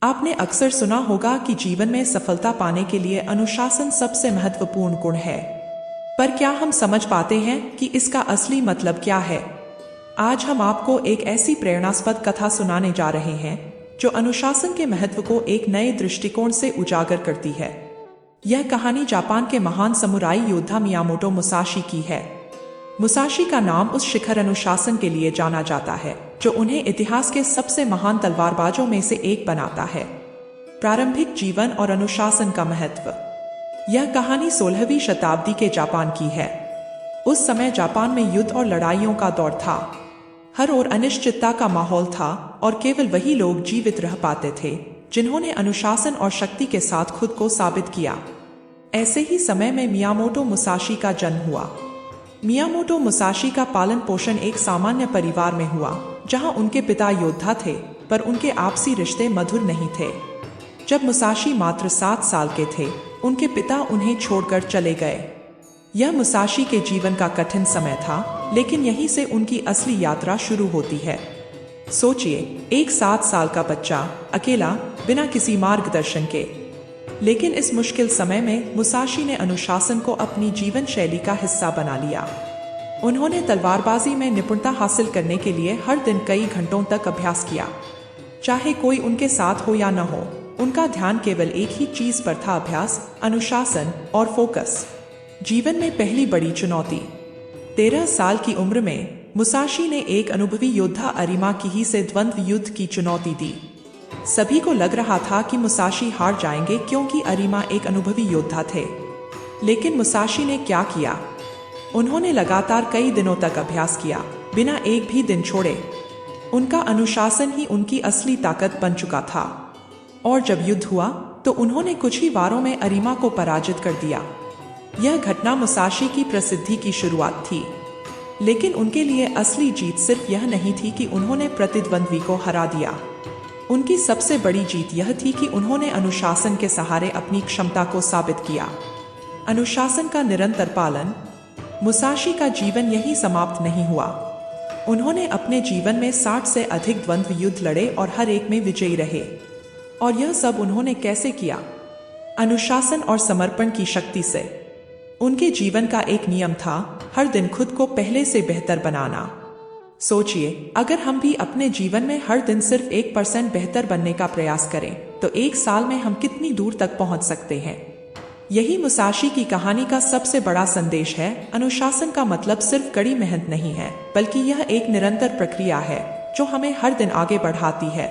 आपने अक्सर सुना होगा कि जीवन में सफलता पाने के लिए अनुशासन सबसे महत्वपूर्ण गुण है। पर क्या हम समझ पाते हैं कि इसका असली मतलब क्या है? आज हम आपको एक ऐसी प्रेरणास्पद कथा सुनाने जा रहे हैं जो अनुशासन के महत्व को एक नए दृष्टिकोण से उजागर करती है। यह कहानी जापान के महान समुराई योद्धा मियामोटो मुसाशी की है। मुसाशी का नाम उस शिखर अनुशासन के लिए जाना जाता है जो उन्हें इतिहास के सबसे महान तलवारबाजों में से एक बनाता है। प्रारंभिक जीवन और अनुशासन का महत्व। यह कहानी 16वीं शताब्दी के जापान की है। उस समय जापान में युद्ध और लड़ाइयों का दौर था। हर ओर अनिश्चितता का माहौल था और केवल वही लोग जीवित रह पाते थे जिन्होंने अनुशासन और शक्ति के साथ खुद को साबित किया। ऐसे ही समय में मियामोटो मुसाशी का जन्म हुआ। मियामोटो मुसाशी का पालन पोषण एक सामान्य परिवार में हुआ जहां उनके पिता योद्धा थे पर उनके आपसी रिश्ते मधुर नहीं थे। जब मुसाशी मात्र 7 साल के थे उनके पिता उन्हें छोड़कर चले गए। यह मुसाशी के जीवन का कठिन समय था, लेकिन यहीं से उनकी असली यात्रा शुरू होती है। सोचिए, एक 7 साल का बच्चा अकेला, बिना किसी मार्गदर्शन के। लेकिन इस मुश्किल समय में मुसाशी ने अनुशासन को अपनी जीवन शैली का हिस्सा बना लिया। उन्होंने तलवारबाजी में निपुणता हासिल करने के लिए हर दिन कई घंटों तक अभ्यास किया। चाहे कोई उनके साथ हो या न हो, उनका ध्यान केवल एक ही चीज पर था, अभ्यास, अनुशासन और फोकस। जीवन में पहली बड़ी चुनौती। 13 साल की उम्र में मुसाशी ने एक अनुभवी योद्धा अरिमा किही से द्वंद्व युद्ध की चुनौती दी। सभी को लग रहा था कि मुसाशी हार जाएंगे क्योंकि अरिमा एक अनुभवी योद्धा थे। लेकिन मुसाशी ने क्या किया? उन्होंने लगातार कई दिनों तक अभ्यास किया, बिना एक भी दिन छोड़े। उनका अनुशासन ही उनकी असली ताकत बन चुका था। और जब युद्ध हुआ तो उन्होंने कुछ ही वारों में अरिमा को पराजित कर दिया। यह घटना मुसाशी की प्रसिद्धि की शुरुआत थी। लेकिन उनके लिए असली जीत सिर्फ यह नहीं थी कि उन्होंने प्रतिद्वंद्वी को हरा दिया। उनकी सबसे बड़ी जीत यह थी कि उन्होंने अनुशासन के सहारे अपनी क्षमता को साबित किया। अनुशासन का निरंतर पालन। मुसाशी का जीवन यही समाप्त नहीं हुआ। उन्होंने अपने जीवन में 60 से अधिक द्वंद्व युद्ध लड़े और हर एक में विजयी रहे। और यह सब उन्होंने कैसे किया? अनुशासन और समर्पण की शक्ति से। उनके जीवन का एक नियम था, हर दिन खुद को पहले से बेहतर बनाना। सोचिए, अगर हम भी अपने जीवन में हर दिन सिर्फ 1% बेहतर बनने का प्रयास करें तो एक साल में हम कितनी दूर तक पहुंच सकते हैं। यही मुसाशी की कहानी का सबसे बड़ा संदेश है। अनुशासन का मतलब सिर्फ कड़ी मेहनत नहीं है, बल्कि यह एक निरंतर प्रक्रिया है जो हमें हर दिन आगे बढ़ाती है।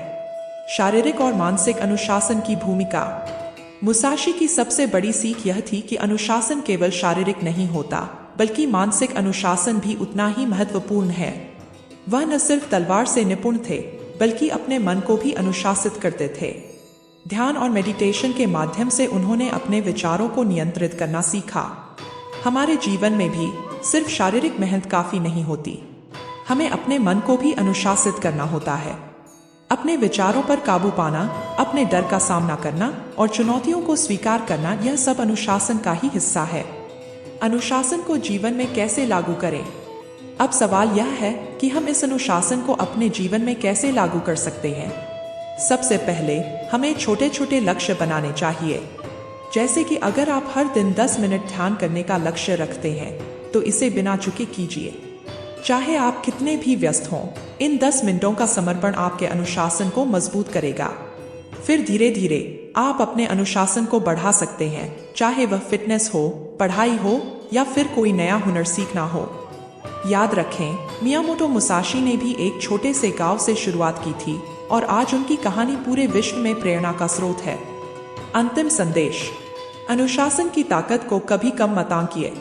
शारीरिक और मानसिक अनुशासन की भूमिका। मुसाशी की सबसे बड़ी सीख यह थी कि अनुशासन केवल शारीरिक नहीं होता, बल्कि मानसिक अनुशासन भी उतना ही महत्वपूर्ण है। वह न सिर्फ तलवार से निपुण थे, बल्कि अपने मन को भी अनुशासित करते थे। ध्यान और मेडिटेशन के माध्यम से उन्होंने अपने विचारों को नियंत्रित करना सीखा। हमारे जीवन में भी सिर्फ शारीरिक मेहनत काफी नहीं होती, हमें अपने मन को भी अनुशासित करना होता है। अपने विचारों पर काबू पाना, अपने डर का सामना करना और चुनौतियों को स्वीकार करना, यह सब अनुशासन का ही हिस्सा है। अनुशासन को जीवन में कैसे लागू करें? अब सवाल यह है कि हम इस अनुशासन को अपने जीवन में कैसे लागू कर सकते हैं। सबसे पहले हमें छोटे छोटे लक्ष्य बनाने चाहिए। जैसे कि अगर आप हर दिन 10 मिनट ध्यान करने का लक्ष्य रखते हैं तो इसे बिना चूके कीजिए। चाहे आप कितने भी व्यस्त हों, इन 10 मिनटों का समर्पण आपके अनुशासन को मजबूत करेगा। फिर धीरे धीरे आप अपने अनुशासन को बढ़ा सकते हैं, चाहे वह फिटनेस हो, पढ़ाई हो या फिर कोई नया हुनर सीखना हो। याद रखें, मियामोटो मुसाशी ने भी एक छोटे से गांव से शुरुआत की थी और आज उनकी कहानी पूरे विश्व में प्रेरणा का स्रोत है। अंतिम संदेश। अनुशासन की ताकत को कभी कम मत आंकिए।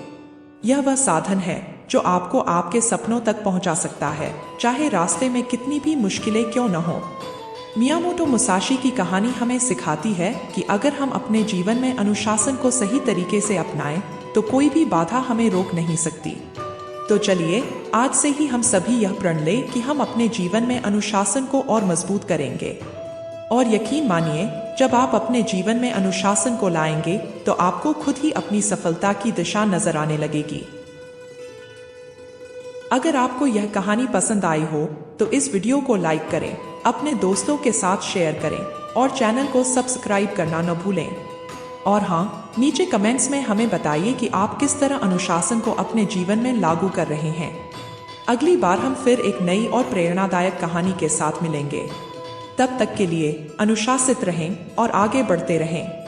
यह वह साधन है जो आपको आपके सपनों तक पहुंचा सकता है, चाहे रास्ते में कितनी भी मुश्किलें क्यों न हो। मियामोटो मुसाशी की कहानी हमें सिखाती है कि अगर हम अपने जीवन में अनुशासन को सही तरीके से अपनाएं तो कोई भी बाधा हमें रोक नहीं सकती। तो चलिए, आज से ही हम सभी यह प्रण लें कि हम अपने जीवन में अनुशासन को और मजबूत करेंगे। और यकीन मानिए, जब आप अपने जीवन में अनुशासन को लाएंगे तो आपको खुद ही अपनी सफलता की दिशा नजर आने लगेगी। अगर आपको यह कहानी पसंद आई हो तो इस वीडियो को लाइक करें, अपने दोस्तों के साथ शेयर करें और चैनल को सब्सक्राइब करना न भूलें। और हाँ, नीचे कमेंट्स में हमें बताइए कि आप किस तरह अनुशासन को अपने जीवन में लागू कर रहे हैं। अगली बार हम फिर एक नई और प्रेरणादायक कहानी के साथ मिलेंगे। तब तक के लिए अनुशासित रहें और आगे बढ़ते रहें।